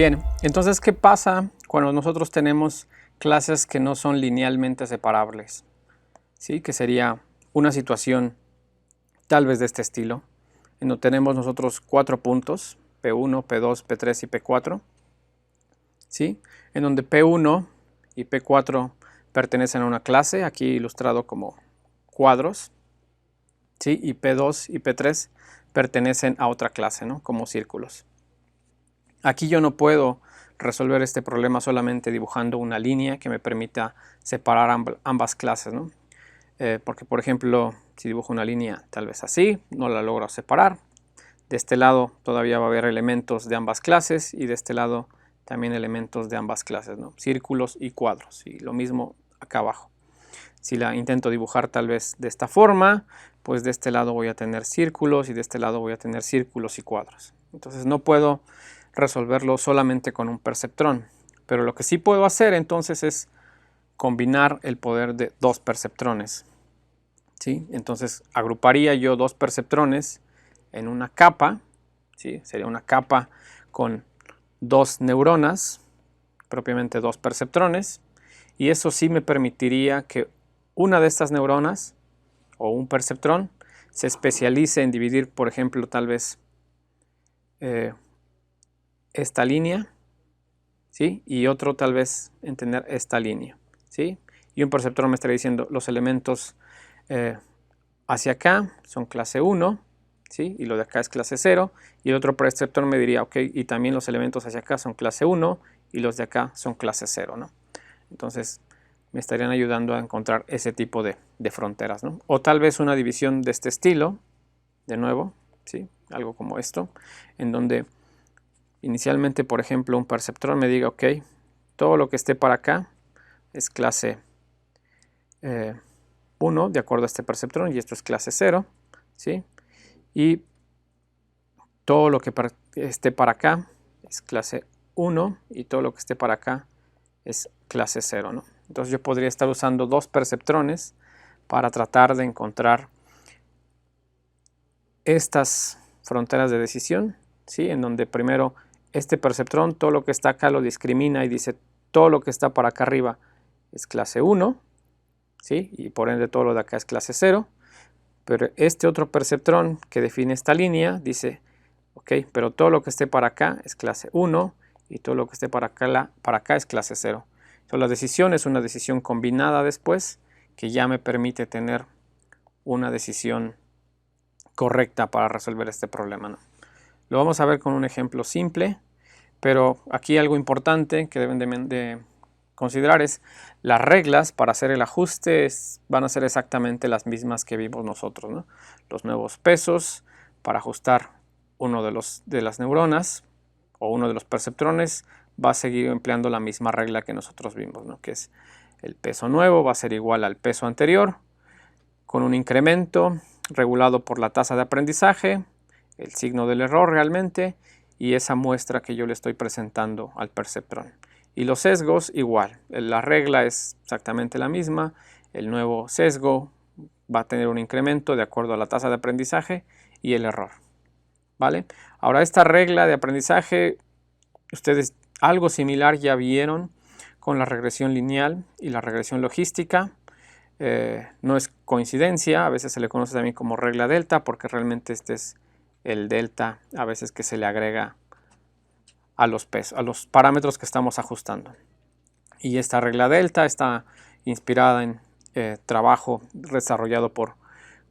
Bien, entonces, ¿qué pasa cuando nosotros tenemos clases que no son linealmente separables? ¿Sí? Que sería una situación tal vez de este estilo, en donde tenemos nosotros 4 puntos, P1, P2, P3 y P4, ¿sí? En donde P1 y P4 pertenecen a una clase, aquí ilustrado como cuadros, ¿sí? Y P2 y P3 pertenecen a otra clase, ¿no? Como círculos. Aquí yo no puedo resolver este problema solamente dibujando una línea que me permita separar ambas clases, ¿no? Porque, por ejemplo, si dibujo una línea tal vez así, no la logro separar. De este lado todavía va a haber elementos de ambas clases y de este lado también elementos de ambas clases, ¿no? Círculos y cuadros, y lo mismo acá abajo. Si la intento dibujar tal vez de esta forma, pues de este lado voy a tener círculos y de este lado voy a tener círculos y cuadros. Entonces no puedo resolverlo solamente con un perceptrón, pero lo que sí puedo hacer entonces es combinar el poder de dos perceptrones, ¿sí? Entonces agruparía yo dos perceptrones en una capa, ¿sí? Sería una capa con dos neuronas, propiamente dos perceptrones, y eso sí me permitiría que una de estas neuronas o un perceptrón se especialice en dividir, por ejemplo, tal vez esta línea, ¿sí? Y otro tal vez en tener esta línea, ¿sí? Y un perceptrón me estaría diciendo los elementos hacia acá son clase 1, ¿sí? Y lo de acá es clase 0, y el otro perceptrón me diría, ok, y también los elementos hacia acá son clase 1 y los de acá son clase 0, ¿no? Entonces me estarían ayudando a encontrar ese tipo de fronteras, ¿no? O tal vez una división de este estilo, de nuevo, ¿sí? Algo como esto, en donde inicialmente, por ejemplo, un perceptrón me diga, ok, todo lo que esté para acá es clase 1, de acuerdo a este perceptrón, y esto es clase 0, ¿sí? Y todo lo que esté para acá es clase 1 y todo lo que esté para acá es clase 0, ¿no? Entonces yo podría estar usando dos perceptrones para tratar de encontrar estas fronteras de decisión, ¿sí? En donde primero este perceptrón, todo lo que está acá lo discrimina y dice todo lo que está para acá arriba es clase 1, ¿sí? Y por ende todo lo de acá es clase 0. Pero este otro perceptrón que define esta línea dice, ok, pero todo lo que esté para acá es clase 1 y todo lo que esté para acá es clase 0. Entonces la decisión es una decisión combinada después que ya me permite tener una decisión correcta para resolver este problema, ¿no? Lo vamos a ver con un ejemplo simple, pero aquí algo importante que deben de considerar es las reglas para hacer el ajuste van a ser exactamente las mismas que vimos nosotros, ¿no? Los nuevos pesos para ajustar uno de las neuronas o uno de los perceptrones va a seguir empleando la misma regla que nosotros vimos, ¿no? Que es el peso nuevo va a ser igual al peso anterior con un incremento regulado por la tasa de aprendizaje, el signo del error realmente y esa muestra que yo le estoy presentando al perceptrón. Y los sesgos igual, la regla es exactamente la misma, el nuevo sesgo va a tener un incremento de acuerdo a la tasa de aprendizaje y el error, ¿vale? Ahora esta regla de aprendizaje, ustedes algo similar ya vieron con la regresión lineal y la regresión logística. No es coincidencia, a veces se le conoce también como regla delta porque realmente este es el delta a veces que se le agrega a los parámetros que estamos ajustando. Y esta regla delta está inspirada en trabajo desarrollado por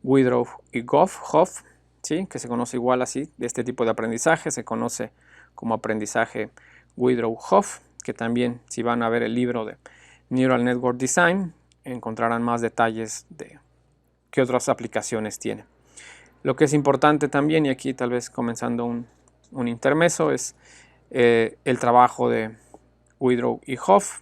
Widrow y Hoff, ¿sí? Que se conoce igual así, de este tipo de aprendizaje, se conoce como aprendizaje Widrow-Hoff, que también si van a ver el libro de Neural Network Design, encontrarán más detalles de qué otras aplicaciones tiene. Lo que es importante también, y aquí tal vez comenzando un intermeso, es el trabajo de Widrow y Hoff.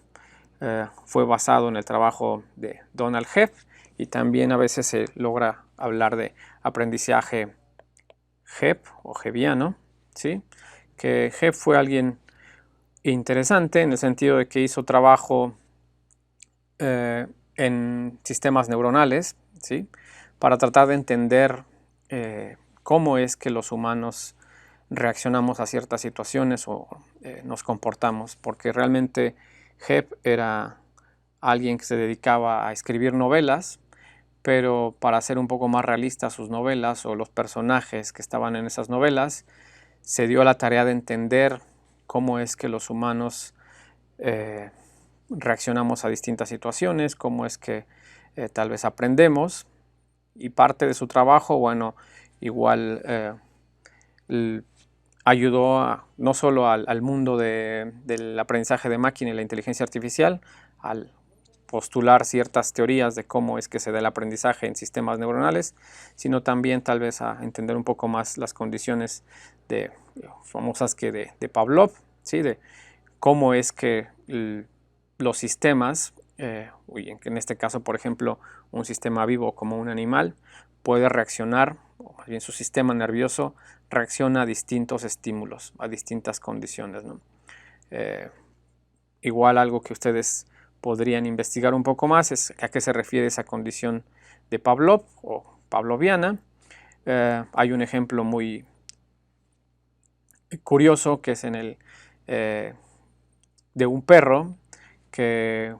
Fue basado en el trabajo de Donald Hebb y también a veces se logra hablar de aprendizaje Hebb o Hebbiano, ¿sí? Que Hebb fue alguien interesante en el sentido de que hizo trabajo en sistemas neuronales, ¿sí? Para tratar de entender cómo es que los humanos reaccionamos a ciertas situaciones o nos comportamos, porque realmente Hebb era alguien que se dedicaba a escribir novelas, pero para hacer un poco más realistas sus novelas o los personajes que estaban en esas novelas, se dio a la tarea de entender cómo es que los humanos reaccionamos a distintas situaciones, cómo es que tal vez aprendemos, y parte de su trabajo, bueno, igual ayudó no solo al mundo del aprendizaje de máquina y la inteligencia artificial, al postular ciertas teorías de cómo es que se da el aprendizaje en sistemas neuronales, sino también tal vez a entender un poco más las condiciones famosas que de Pavlov, ¿sí? De cómo es que los sistemas, en este caso por ejemplo un sistema vivo como un animal, puede reaccionar, o más bien su sistema nervioso reacciona a distintos estímulos, a distintas condiciones, ¿no? Igual algo que ustedes podrían investigar un poco más es a qué se refiere esa condición de Pavlov o pavloviana. Hay un ejemplo muy curioso que es de un perro que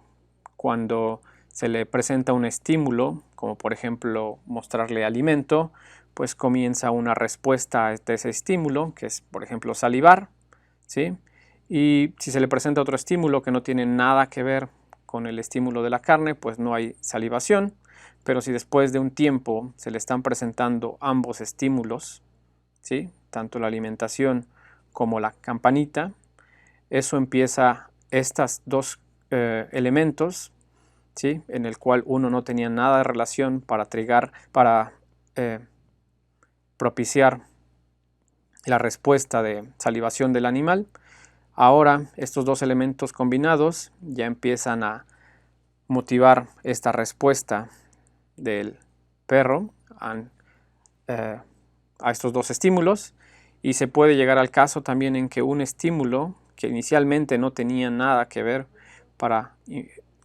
cuando se le presenta un estímulo, como por ejemplo mostrarle alimento, pues comienza una respuesta a ese estímulo, que es por ejemplo salivar, ¿sí? Y si se le presenta otro estímulo que no tiene nada que ver con el estímulo de la carne, pues no hay salivación. Pero si después de un tiempo se le están presentando ambos estímulos, ¿sí? Tanto la alimentación como la campanita, eso empieza estos dos elementos, ¿sí? En el cual uno no tenía nada de relación para propiciar la respuesta de salivación del animal. Ahora estos dos elementos combinados ya empiezan a motivar esta respuesta del perro a estos dos estímulos, y se puede llegar al caso también en que un estímulo que inicialmente no tenía nada que ver para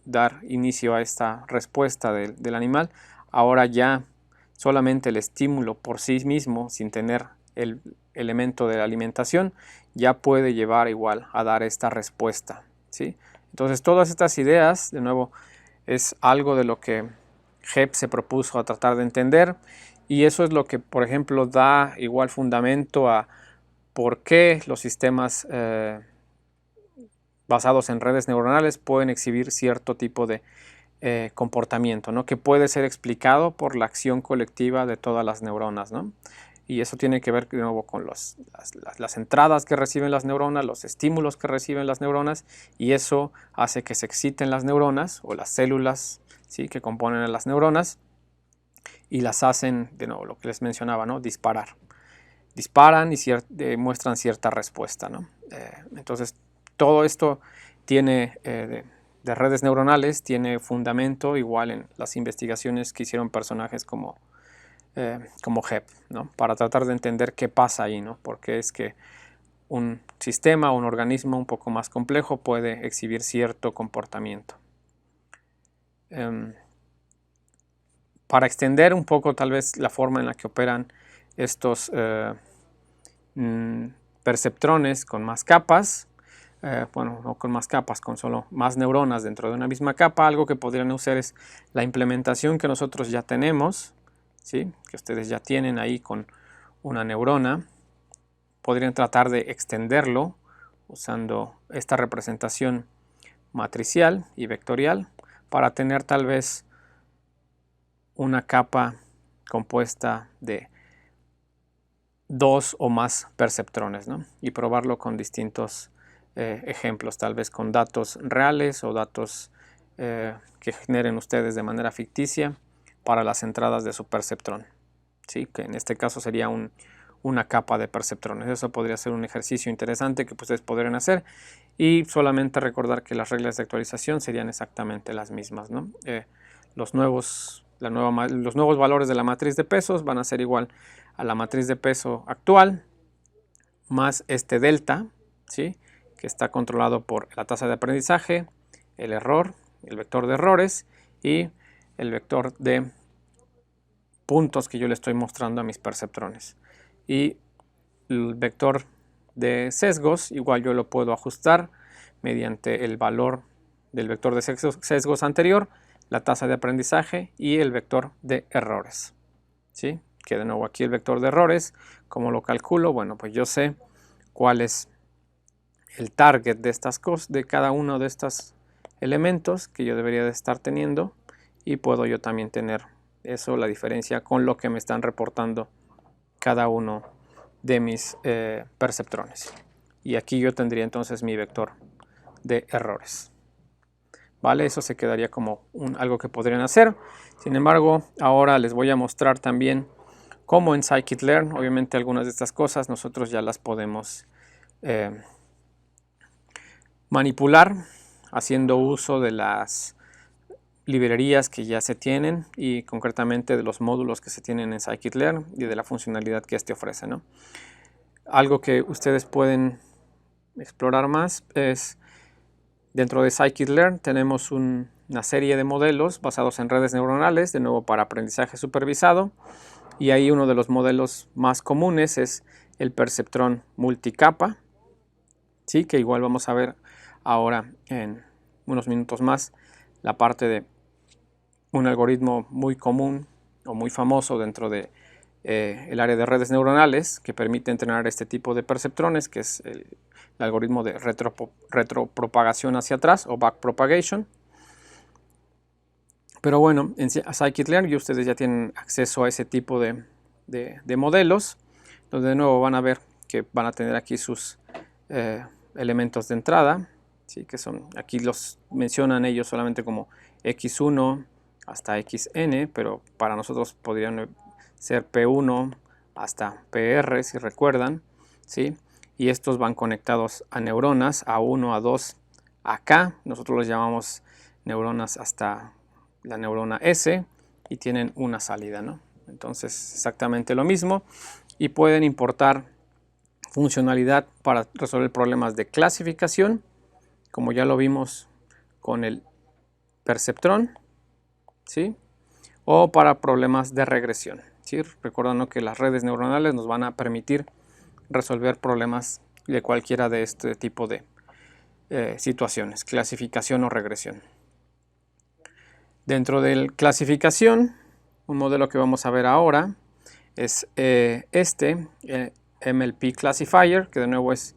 dar inicio a esta respuesta del animal, ahora ya solamente el estímulo por sí mismo, sin tener el elemento de la alimentación, ya puede llevar igual a dar esta respuesta, ¿sí? Entonces todas estas ideas, de nuevo, es algo de lo que Hebb se propuso a tratar de entender, y eso es lo que, por ejemplo, da igual fundamento a por qué los sistemas basados en redes neuronales pueden exhibir cierto tipo de comportamiento, ¿no? Que puede ser explicado por la acción colectiva de todas las neuronas, ¿no? Y eso tiene que ver de nuevo con las entradas que reciben las neuronas, los estímulos que reciben las neuronas, y eso hace que se exciten las neuronas o las células, ¿sí? Que componen a las neuronas, y las hacen, de nuevo, lo que les mencionaba, ¿no? Disparan y muestran cierta respuesta, ¿no? Entonces, todo esto tiene de redes neuronales, tiene fundamento igual en las investigaciones que hicieron personajes como Hebb, ¿no? Para tratar de entender qué pasa ahí, ¿no? Porque es que un sistema o un organismo un poco más complejo puede exhibir cierto comportamiento. Para extender un poco tal vez la forma en la que operan estos perceptrones con más capas, bueno, no con más capas, con solo más neuronas dentro de una misma capa, algo que podrían usar es la implementación que nosotros ya tenemos, ¿sí? Que ustedes ya tienen ahí con una neurona. Podrían tratar de extenderlo usando esta representación matricial y vectorial para tener tal vez una capa compuesta de dos o más perceptrones, ¿no? Y probarlo con distintos ejemplos, tal vez con datos reales o datos que generen ustedes de manera ficticia para las entradas de su perceptrón, ¿sí? Que en este caso sería una capa de perceptrones. Eso podría ser un ejercicio interesante que ustedes podrían hacer, y solamente recordar que las reglas de actualización serían exactamente las mismas, ¿no? Los nuevos valores de la matriz de pesos van a ser igual a la matriz de peso actual más este delta, ¿sí? Que está controlado por la tasa de aprendizaje, el error, el vector de errores y el vector de puntos que yo le estoy mostrando a mis perceptrones. Y el vector de sesgos, igual yo lo puedo ajustar mediante el valor del vector de sesgos anterior, la tasa de aprendizaje y el vector de errores. ¿Sí? Que de nuevo aquí el vector de errores, ¿cómo lo calculo? Bueno, pues yo sé cuál es el target de estas cosas, de cada uno de estos elementos que yo debería de estar teniendo, y puedo yo también tener eso, la diferencia con lo que me están reportando cada uno de mis perceptrones. Y aquí yo tendría entonces mi vector de errores. ¿Vale? Eso se quedaría como algo que podrían hacer. Sin embargo, ahora les voy a mostrar también cómo en scikit-learn, obviamente algunas de estas cosas nosotros ya las podemos manipular haciendo uso de las librerías que ya se tienen y concretamente de los módulos que se tienen en scikit-learn y de la funcionalidad que este ofrece, ¿no? Algo que ustedes pueden explorar más es, dentro de scikit-learn tenemos una serie de modelos basados en redes neuronales, de nuevo para aprendizaje supervisado, y ahí uno de los modelos más comunes es el perceptrón multicapa, ¿sí? Que igual vamos a ver ahora en unos minutos más la parte de un algoritmo muy común o muy famoso dentro de el área de redes neuronales que permite entrenar este tipo de perceptrones, que es el algoritmo de retropropagación hacia atrás o backpropagation. Pero bueno, en scikit-learn y ustedes ya tienen acceso a ese tipo de modelos, donde de nuevo van a ver que van a tener aquí sus elementos de entrada, ¿sí? Que son, aquí los mencionan ellos solamente como x1 hasta xn, pero para nosotros podrían ser p1 hasta pr, si recuerdan, ¿sí? Y estos van conectados a neuronas, a1, a2, acá, nosotros los llamamos neuronas hasta la neurona S, y tienen una salida, ¿no? Entonces exactamente lo mismo, y pueden importar funcionalidad para resolver problemas de clasificación, como ya lo vimos con el perceptrón, ¿sí? O para problemas de regresión, ¿sí? Recordando que las redes neuronales nos van a permitir resolver problemas de cualquiera de este tipo de situaciones, clasificación o regresión. Dentro de clasificación, un modelo que vamos a ver ahora es MLP Classifier, que de nuevo es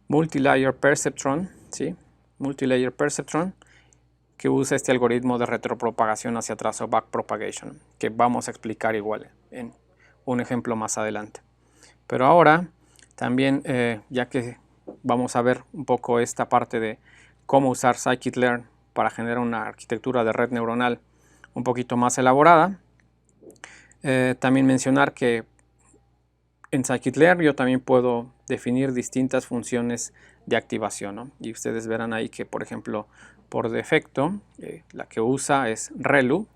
Multilayer Perceptron, ¿sí? Multilayer Perceptron, que usa este algoritmo de retropropagación hacia atrás o backpropagation, que vamos a explicar igual en un ejemplo más adelante. Pero ahora también, ya que vamos a ver un poco esta parte de cómo usar scikit-learn para generar una arquitectura de red neuronal un poquito más elaborada, también mencionar que en scikit-learn yo también puedo definir distintas funciones de activación, ¿no? Y ustedes verán ahí que, por ejemplo, por defecto, la que usa es ReLU,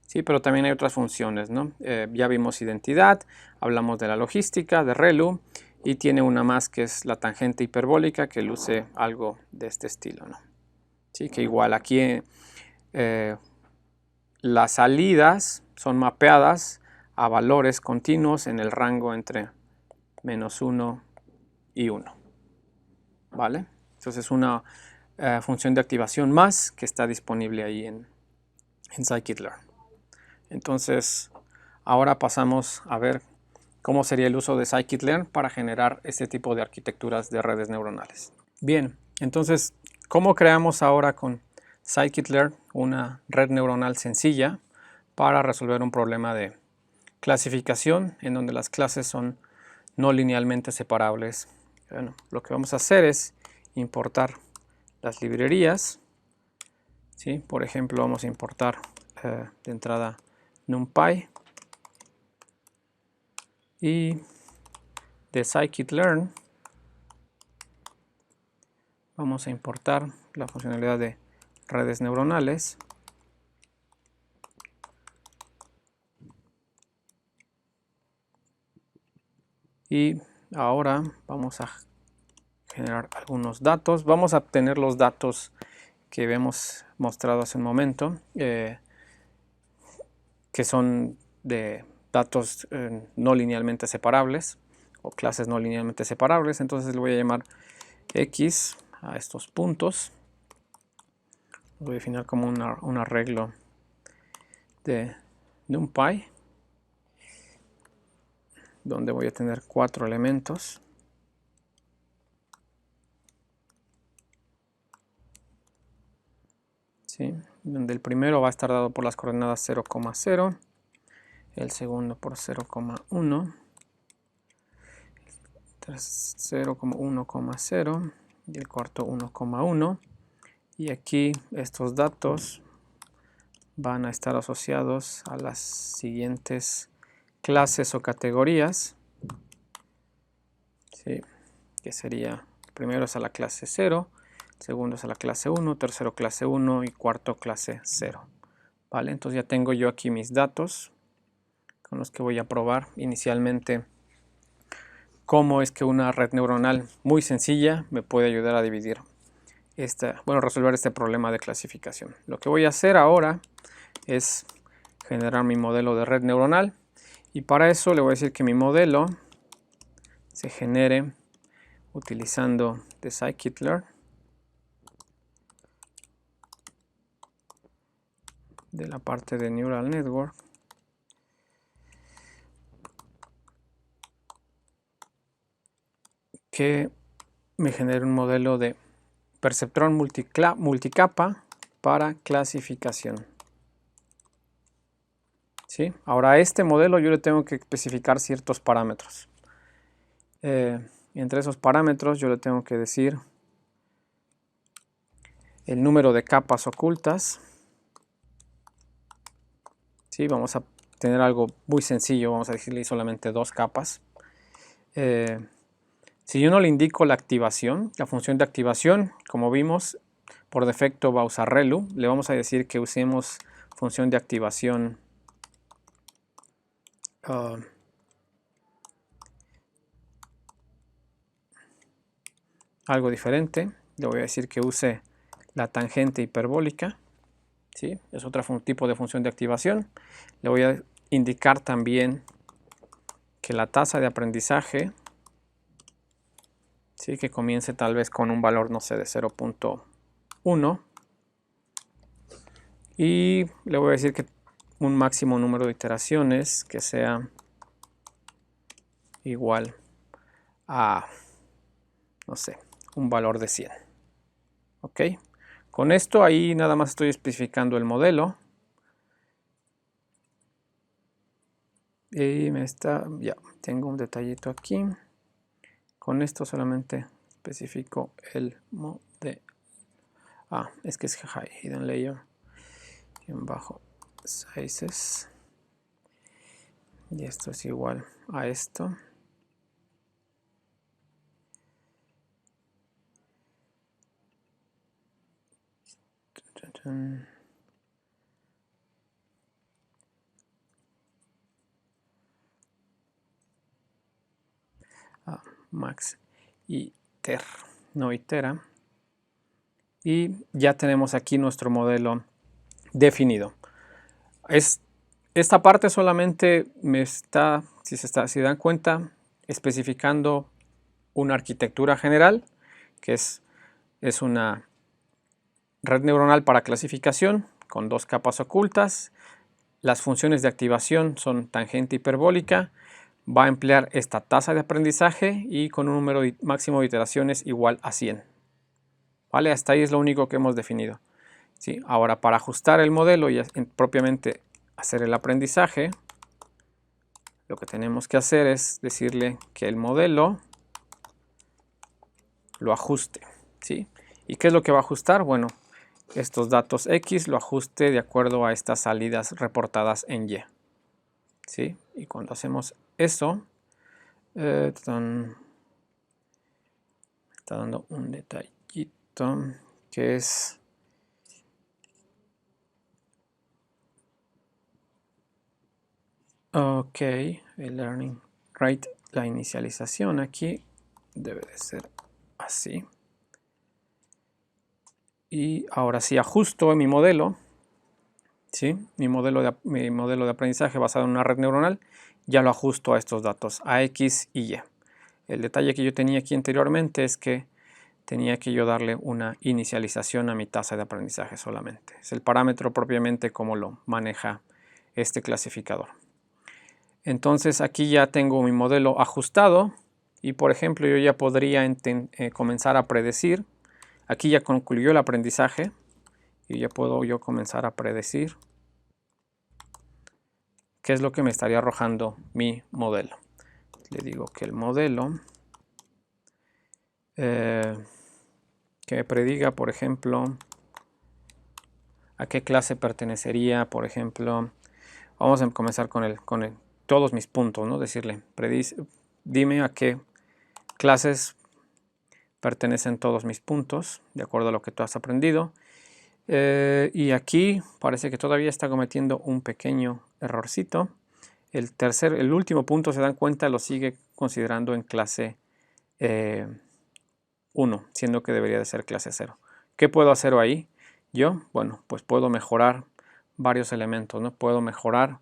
¿sí? Pero también hay otras funciones, ¿no? Ya vimos identidad, hablamos de la logística, de ReLU, y tiene una más que es la tangente hiperbólica, que luce algo de este estilo, ¿no? Sí, que igual aquí las salidas son mapeadas a valores continuos en el rango entre -1 y 1, ¿vale? Entonces es una función de activación más que está disponible ahí en scikit-learn. Entonces ahora pasamos a ver cómo sería el uso de scikit-learn para generar este tipo de arquitecturas de redes neuronales. Bien, entonces, ¿cómo creamos ahora con scikit-learn una red neuronal sencilla para resolver un problema de clasificación en donde las clases son no linealmente separables? Bueno, lo que vamos a hacer es importar las librerías, ¿sí? Por ejemplo, vamos a importar de entrada NumPy, y de scikit-learn vamos a importar la funcionalidad de redes neuronales, y ahora vamos a generar algunos datos. Vamos a obtener los datos que hemos mostrado hace un momento, que son de datos no linealmente separables, o clases no linealmente separables. Entonces le voy a llamar X a estos puntos. Voy a definir como un arreglo de NumPy, donde voy a tener 4 elementos. ¿Sí? Donde el primero va a estar dado por las coordenadas 0,0, el segundo por 0,1, 0,1,0 y el cuarto 1,1. Y aquí estos datos van a estar asociados a las siguientes clases o categorías, ¿sí? Que sería, primero es a la clase 0, segundo es a la clase 1, tercero clase 1 y cuarto clase 0. ¿Vale? Entonces ya tengo yo aquí mis datos con los que voy a probar inicialmente cómo es que una red neuronal muy sencilla me puede ayudar a dividir resolver este problema de clasificación. Lo que voy a hacer ahora es generar mi modelo de red neuronal, y para eso le voy a decir que mi modelo se genere utilizando the scikit-learn de la parte de Neural Network. Que me genere un modelo de perceptrón multicapa para clasificación. ¿Sí? Ahora a este modelo yo le tengo que especificar ciertos parámetros. Entre esos parámetros yo le tengo que decir el número de capas ocultas. ¿Sí? Vamos a tener algo muy sencillo, vamos a decirle solamente 2 capas. Si yo no le indico la activación, la función de activación, como vimos, por defecto va a usar ReLU. Le vamos a decir que usemos función de activación algo diferente. Le voy a decir que use la tangente hiperbólica. ¿Sí? Es otro tipo de función de activación. Le voy a indicar también que la tasa de aprendizaje, ¿sí? Que comience tal vez con un valor, no sé, de 0.1. Y le voy a decir que un máximo número de iteraciones que sea igual a, no sé, un valor de 100. ¿Ok? Con esto ahí nada más estoy especificando el modelo. Y ya tengo un detallito aquí. Con esto solamente especifico el modelo. Es que es hidden layer en bajo sizes, y esto es igual a esto. Max iter, no itera. Y ya tenemos aquí nuestro modelo definido. Esta parte solamente me está, si dan cuenta, especificando una arquitectura general, que es una red neuronal para clasificación con 2 capas ocultas. Las funciones de activación son tangente hiperbólica. Va a emplear esta tasa de aprendizaje y con un número máximo de iteraciones igual a 100. ¿Vale? Hasta ahí es lo único que hemos definido. ¿Sí? Ahora, para ajustar el modelo y propiamente hacer el aprendizaje, lo que tenemos que hacer es decirle que el modelo lo ajuste. ¿Sí? ¿Y qué es lo que va a ajustar? Bueno, estos datos X lo ajuste de acuerdo a estas salidas reportadas en Y. ¿Sí? Y cuando hacemos eso, me está dando un detallito que es ok, el learning rate, la inicialización aquí debe de ser así. Y ahora sí ajusto mi modelo, ¿sí? Mi modelo de aprendizaje basado en una red neuronal, ya lo ajusto a estos datos, a X y Y. El detalle que yo tenía aquí anteriormente es que tenía que yo darle una inicialización a mi tasa de aprendizaje solamente. Es el parámetro propiamente como lo maneja este clasificador. Entonces aquí ya tengo mi modelo ajustado y por ejemplo yo ya podría comenzar a predecir. Aquí ya concluyó el aprendizaje y ya puedo yo comenzar a predecir qué es lo que me estaría arrojando mi modelo. Le digo que el modelo que me prediga, por ejemplo, a qué clase pertenecería, por ejemplo, vamos a comenzar con todos mis puntos, ¿no? Decirle, dime a qué clases pertenecen todos mis puntos, de acuerdo a lo que tú has aprendido. Y aquí parece que todavía está cometiendo un pequeño errorcito. El último punto, se dan cuenta, lo sigue considerando en clase 1, siendo que debería de ser clase 0. ¿Qué puedo hacer ahí? Yo, bueno, pues puedo mejorar varios elementos, ¿no? Puedo mejorar,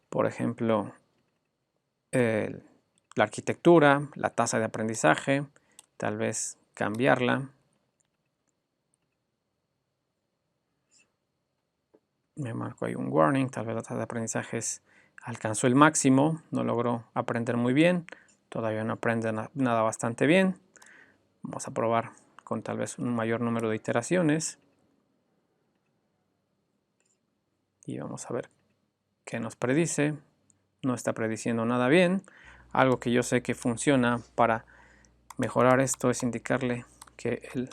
por ejemplo, la arquitectura, la tasa de aprendizaje, tal vez cambiarla. Me marco ahí un warning, tal vez la tasa de aprendizaje alcanzó el máximo, no logró aprender muy bien, todavía no aprende nada bastante bien. Vamos a probar con tal vez un mayor número de iteraciones. Y vamos a ver qué nos predice. No está prediciendo nada bien. Algo que yo sé que funciona para mejorar esto es indicarle que el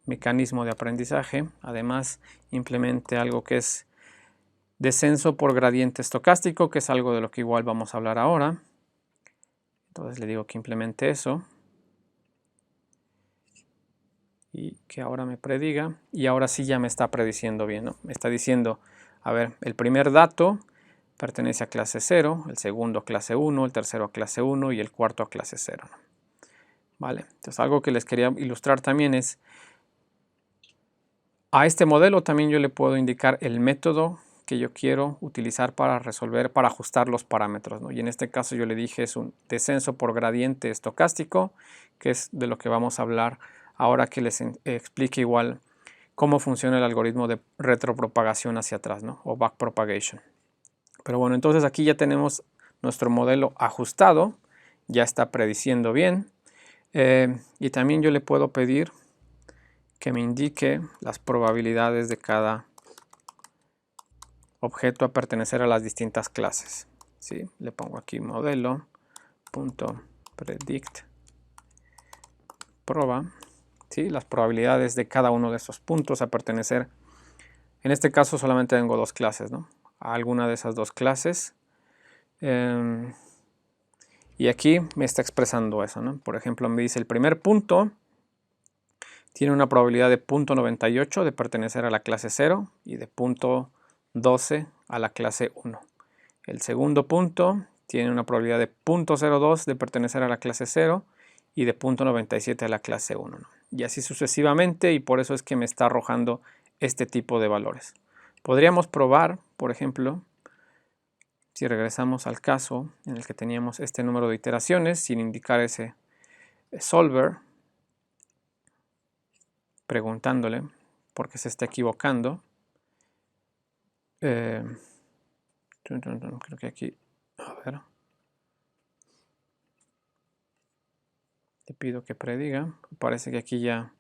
mecanismo de aprendizaje además implemente algo que es descenso por gradiente estocástico, que es algo de lo que igual vamos a hablar ahora. Entonces le digo que implemente eso y que ahora me prediga, y ahora sí ya me está prediciendo bien, ¿no? Me está diciendo, a ver, el primer dato pertenece a clase 0, el segundo a clase 1, el tercero a clase 1 y el cuarto a clase 0. ¿Vale? Entonces algo que les quería ilustrar también es, a este modelo también yo le puedo indicar el método que yo quiero utilizar para resolver, para ajustar los parámetros, ¿no? Y en este caso yo le dije es un descenso por gradiente estocástico, que es de lo que vamos a hablar ahora que les explique igual cómo funciona el algoritmo de retropropagación hacia atrás, ¿no? O backpropagation. Pero bueno, entonces aquí ya tenemos nuestro modelo ajustado, ya está prediciendo bien. Y también yo le puedo pedir que me indique las probabilidades de cada objeto a pertenecer a las distintas clases. ¿Sí? Le pongo aquí modelo.predict proba, ¿sí? Las probabilidades de cada uno de esos puntos a pertenecer. En este caso solamente tengo dos clases, ¿no? A alguna de esas dos clases. Y aquí me está expresando eso, ¿no? Por ejemplo, me dice el primer punto tiene una probabilidad de 0.98 de pertenecer a la clase 0 y de 0.12 a la clase 1. El segundo punto tiene una probabilidad de 0.02 de pertenecer a la clase 0 y de 0.97 a la clase 1, ¿no? Y así sucesivamente, y por eso es que me está arrojando este tipo de valores. Podríamos probar, por ejemplo, si regresamos al caso en el que teníamos este número de iteraciones sin indicar ese solver, preguntándole por qué se está equivocando. Creo que aquí, a ver, le pido que prediga. Parece que aquí ya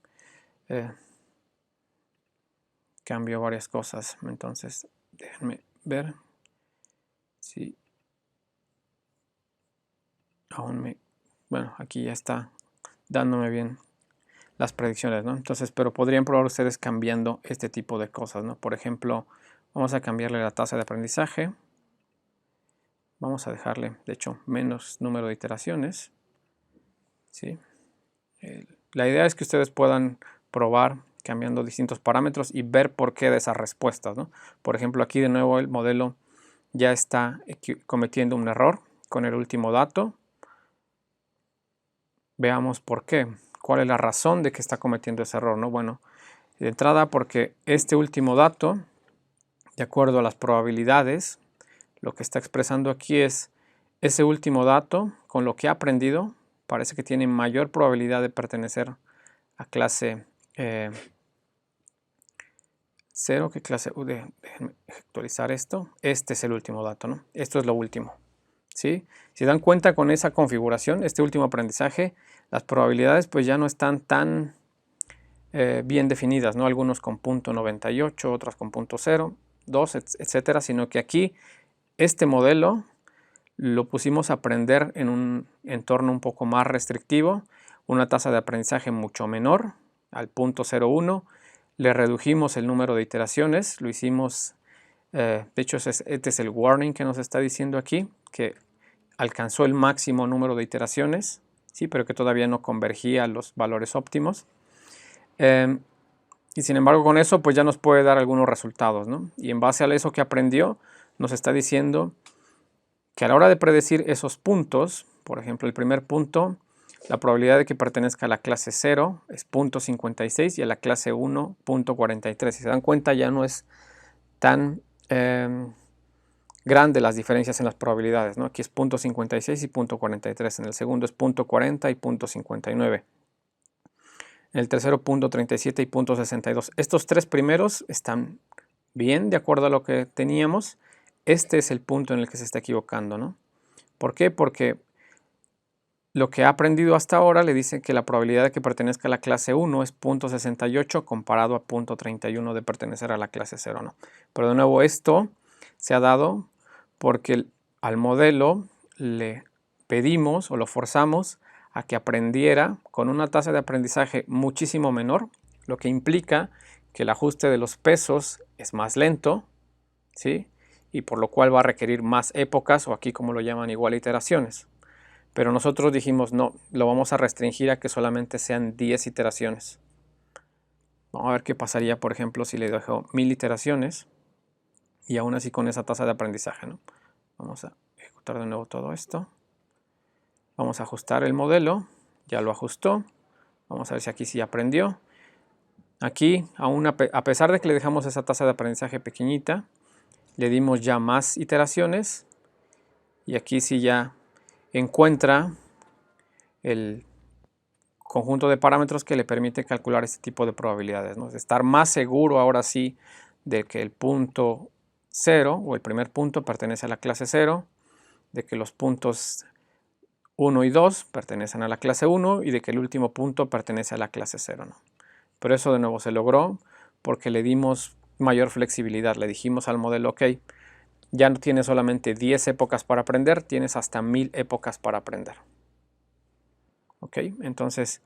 cambió varias cosas. Entonces, déjenme ver si aún bueno, aquí ya está dándome bien las predicciones, ¿no? Entonces, pero podrían probar ustedes cambiando este tipo de cosas, ¿no? Por ejemplo, vamos a cambiarle la tasa de aprendizaje. Vamos a dejarle, de hecho, menos número de iteraciones. ¿Sí? La idea es que ustedes puedan probar cambiando distintos parámetros y ver por qué de esas respuestas, ¿no? Por ejemplo, aquí de nuevo el modelo ya está cometiendo un error con el último dato. Veamos por qué. ¿Cuál es la razón de que está cometiendo ese error, ¿no? Bueno, de entrada porque este último dato, de acuerdo a las probabilidades, lo que está expresando aquí es ese último dato con lo que ha aprendido, parece que tiene mayor probabilidad de pertenecer a clase 0 que clase U. Déjenme actualizar esto. Este es el último dato, ¿no? Esto es lo último, ¿sí? Si dan cuenta con esa configuración, este último aprendizaje, las probabilidades pues ya no están tan bien definidas, ¿no? Algunos con punto 98, otras con punto 0, 2, etcétera, sino que aquí este modelo lo pusimos a aprender en un entorno un poco más restrictivo, una tasa de aprendizaje mucho menor, al punto 0,1, le redujimos el número de iteraciones, lo hicimos, de hecho este es el warning que nos está diciendo aquí, que alcanzó el máximo número de iteraciones, sí, pero que todavía no convergía a los valores óptimos. Y sin embargo con eso pues ya nos puede dar algunos resultados, ¿no? Y en base a eso que aprendió nos está diciendo que a la hora de predecir esos puntos, por ejemplo el primer punto, la probabilidad de que pertenezca a la clase 0 es 0.56 y a la clase 1 0.43. Si se dan cuenta ya no es tan grande las diferencias en las probabilidades, ¿no? Aquí es 0.56 y 0.43, en el segundo es 0.40 y 0.59. En el tercero 0.37 y 0.62. Estos tres primeros están bien de acuerdo a lo que teníamos. Este es el punto en el que se está equivocando, ¿no? ¿Por qué? Porque lo que ha aprendido hasta ahora le dice que la probabilidad de que pertenezca a la clase 1 es 0.68 comparado a 0.31 de pertenecer a la clase 0, ¿no? Pero de nuevo esto se ha dado porque al modelo le pedimos o lo forzamos a que aprendiera con una tasa de aprendizaje muchísimo menor, lo que implica que el ajuste de los pesos es más lento, ¿sí? Y por lo cual va a requerir más épocas, o aquí como lo llaman igual iteraciones. Pero nosotros dijimos no, lo vamos a restringir a que solamente sean 10 iteraciones. Vamos a ver qué pasaría, por ejemplo, si le dejo 1000 iteraciones y aún así con esa tasa de aprendizaje, ¿no? Vamos a ejecutar de nuevo todo esto. Vamos a ajustar el modelo, ya lo ajustó. Vamos a ver si aquí sí aprendió. Aquí, a pesar de que le dejamos esa tasa de aprendizaje pequeñita, le dimos ya más iteraciones y aquí sí ya encuentra el conjunto de parámetros que le permite calcular este tipo de probabilidades, ¿no? Estar más seguro ahora sí de que el punto 0 o el primer punto pertenece a la clase 0, de que los puntos 1 y 2 pertenecen a la clase 1 y de que el último punto pertenece a la clase 0, ¿no? Pero eso de nuevo se logró porque le dimos mayor flexibilidad. Le dijimos al modelo, ok, ya no tienes solamente 10 épocas para aprender, tienes hasta 1000 épocas para aprender. Ok, entonces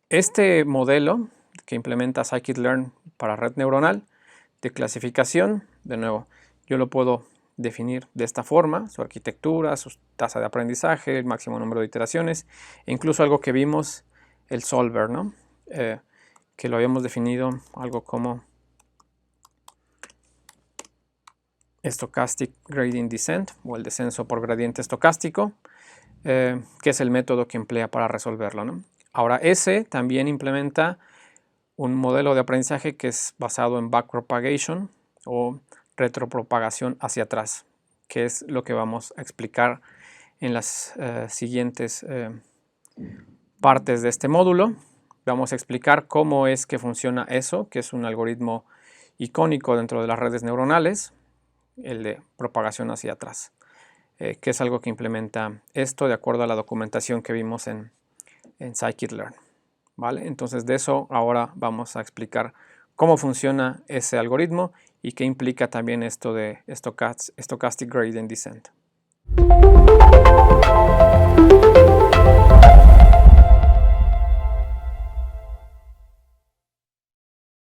este modelo que implementa scikit-learn para red neuronal de clasificación, de nuevo, yo lo puedo definir de esta forma: su arquitectura, su tasa de aprendizaje, el máximo número de iteraciones, e incluso algo que vimos, el solver, ¿no? Que lo habíamos definido algo como Stochastic Gradient Descent, o el descenso por gradiente estocástico, que es el método que emplea para resolverlo, ¿no? Ahora ese también implementa un modelo de aprendizaje que es basado en backpropagation o retropropagación hacia atrás, que es lo que vamos a explicar en las siguientes partes de este módulo. Vamos a explicar cómo es que funciona eso, que es un algoritmo icónico dentro de las redes neuronales, el de propagación hacia atrás, que es algo que implementa esto de acuerdo a la documentación que vimos en scikit-learn, ¿vale? Entonces de eso ahora vamos a explicar cómo funciona ese algoritmo y qué implica también esto de Stochastic Gradient Descent.